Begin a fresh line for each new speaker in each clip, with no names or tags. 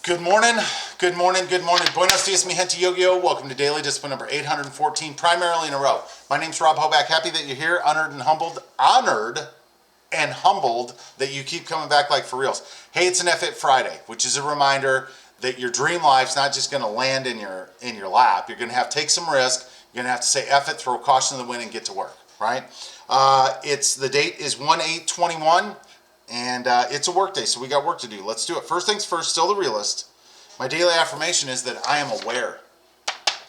Good morning, good morning, good morning. Buenos dias, mi gente Yo-Yo. Welcome to Daily Discipline number 814, primarily in a row. My name's Rob Hoback. Happy that you're here, honored and humbled that you keep coming back like for reals. Hey, it's an F-It Friday, which is a reminder that your dream life's not just going to land in your lap. You're going to have to take some risk. You're going to have to say F it, throw caution to the wind, and get to work, right? The date is 1/8/21. And it's a work day, so we got work to do. Let's do it. First things first, still the realist. My daily affirmation is that I am aware.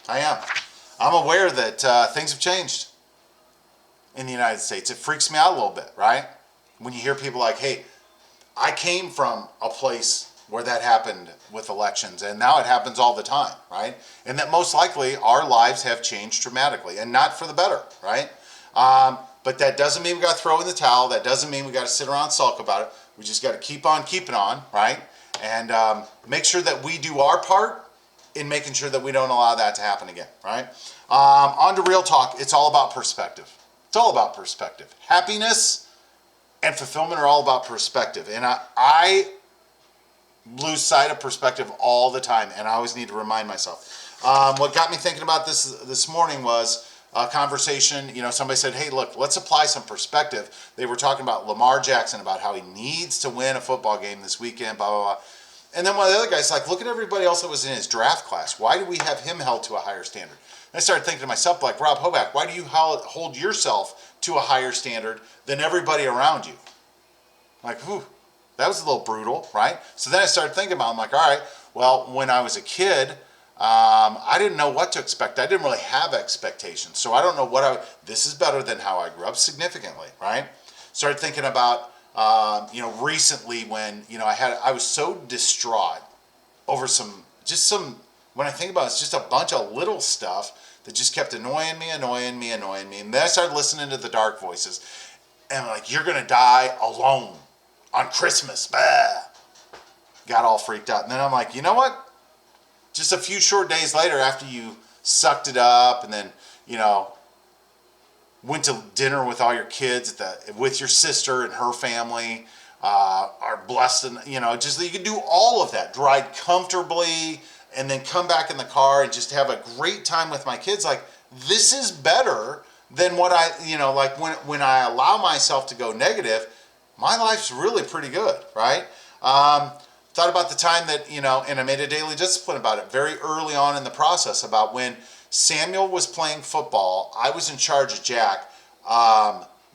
I am. I'm aware that things have changed in the United States. It freaks me out a little bit, right? When you hear people like, hey, I came from a place where that happened with elections, and now it happens all the time, right? And that most likely our lives have changed dramatically, and not for the better, right? But that doesn't mean we got to throw in the towel. That doesn't mean we got to sit around and sulk about it. We just got to keep on keeping on, right? And make sure that we do our part in making sure that we don't allow that to happen again, right? On to real talk. It's all about perspective. It's all about perspective. Happiness and fulfillment are all about perspective. And I lose sight of perspective all the time, and I always need to remind myself. What got me thinking about this morning was a conversation. Somebody said, hey, look, let's apply some perspective. They were talking about Lamar Jackson, about how he needs to win a football game this weekend, blah, blah, blah. And then one of the other guys like, look at everybody else that was in his draft class. Why do we have him held to a higher standard? And I started thinking to myself, like, Rob Hoback, why do you hold yourself to a higher standard than everybody around you? Like, whew, that was a little brutal, right? So then I started thinking about it. I'm like, all right, well, when I was a kid, I didn't know what to expect. I didn't really have expectations. So I don't know this is better than how I grew up significantly, right? Started thinking about, recently when, I was so distraught over when I think about it, it's just a bunch of little stuff that just kept annoying me. And then I started listening to the dark voices. And I'm like, you're going to die alone on Christmas. Bah. Got all freaked out. And then I'm like, you know what? Just a few short days later, after you sucked it up and then, went to dinner with all your kids with your sister and her family, are blessed, and, just that you can do all of that, ride comfortably, and then come back in the car and just have a great time with my kids. Like, this is better than what like when I allow myself to go negative, my life's really pretty good, right? Thought about the time that, and I made a daily discipline about it very early on in the process, about when Samuel was playing football. I was in charge of Jack.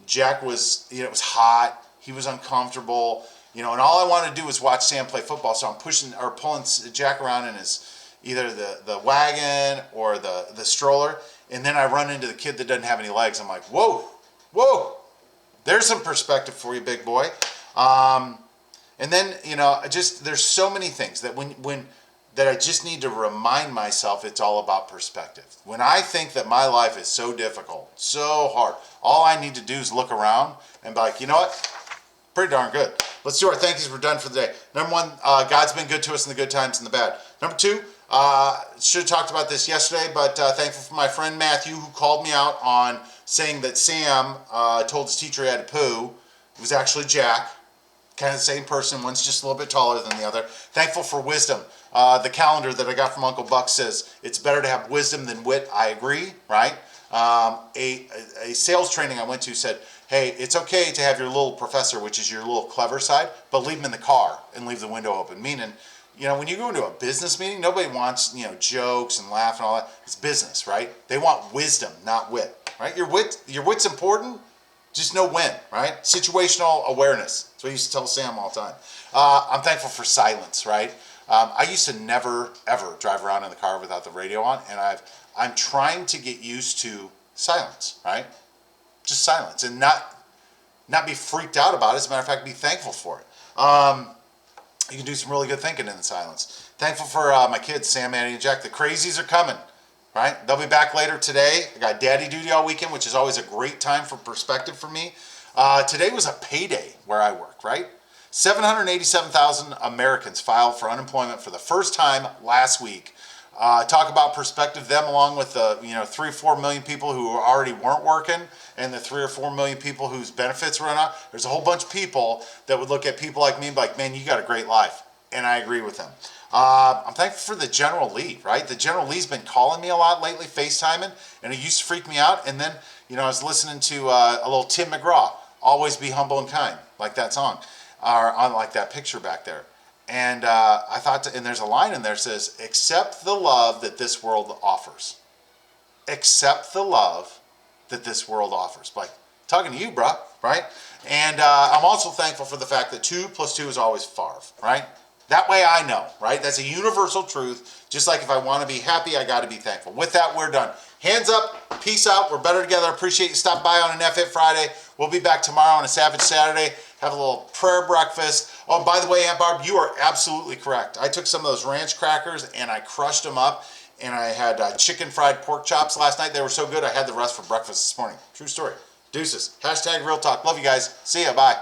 Jack was, it was hot. He was uncomfortable, and all I wanted to do was watch Sam play football. So I'm pulling Jack around in either the wagon or the stroller. And then I run into the kid that doesn't have any legs. I'm like, whoa, there's some perspective for you, big boy. And then, there's so many things that that I just need to remind myself it's all about perspective. When I think that my life is so difficult, so hard, all I need to do is look around and be like, you know what? Pretty darn good. Let's do our thank yous. We're done for the day. Number one, God's been good to us in the good times and the bad. Number two, should have talked about this yesterday, but thankful for my friend Matthew, who called me out on saying that Sam told his teacher he had to poo. It was actually Jack. Kind of the same person. One's just a little bit taller than the other. Thankful for wisdom. The calendar that I got from Uncle Buck says it's better to have wisdom than wit. I agree, right? A sales training I went to said, hey, it's okay to have your little professor, which is your little clever side, but leave him in the car and leave the window open. Meaning, when you go into a business meeting, nobody wants, jokes and laugh and all that. It's business, right? They want wisdom, not wit, right? Your wit's important. Just know when, right? Situational awareness. That's what I used to tell Sam all the time. I'm thankful for silence, right? I used to never, ever drive around in the car without the radio on, and I'm trying to get used to silence, right? Just silence, and not be freaked out about it. As a matter of fact, be thankful for it. You can do some really good thinking in the silence. Thankful for my kids, Sam, Annie, and Jack. The crazies are coming. Right? They'll be back later today. I got daddy duty all weekend, which is always a great time for perspective for me. Today was a payday where I work, right? 787,000 Americans filed for unemployment for the first time last week. Talk about perspective, them along with the 3 or 4 million people who already weren't working, and the 3 or 4 million people whose benefits run out. There's a whole bunch of people that would look at people like me and be like, man, you got a great life. And I agree with them. I'm thankful for the General Lee, right? The General Lee's been calling me a lot lately, FaceTiming, and it used to freak me out. And then, I was listening to a little Tim McGraw, Always Be Humble and Kind, like that song, or on like that picture back there. And I thought, and there's a line in there that says, accept the love that this world offers. Accept the love that this world offers. Like, talking to you, bruh, right? And I'm also thankful for the fact that 2 + 2 is always 5, right? That way I know, right? That's a universal truth. Just like if I want to be happy, I got to be thankful. With that, we're done. Hands up, peace out. We're better together. Appreciate you stopping by on an F-It Friday. We'll be back tomorrow on a Savage Saturday. Have a little prayer breakfast. Oh, by the way, Aunt Barb, you are absolutely correct. I took some of those ranch crackers and I crushed them up. And I had chicken fried pork chops last night. They were so good, I had the rest for breakfast this morning. True story. Deuces. #Real Talk. Love you guys. See ya. Bye.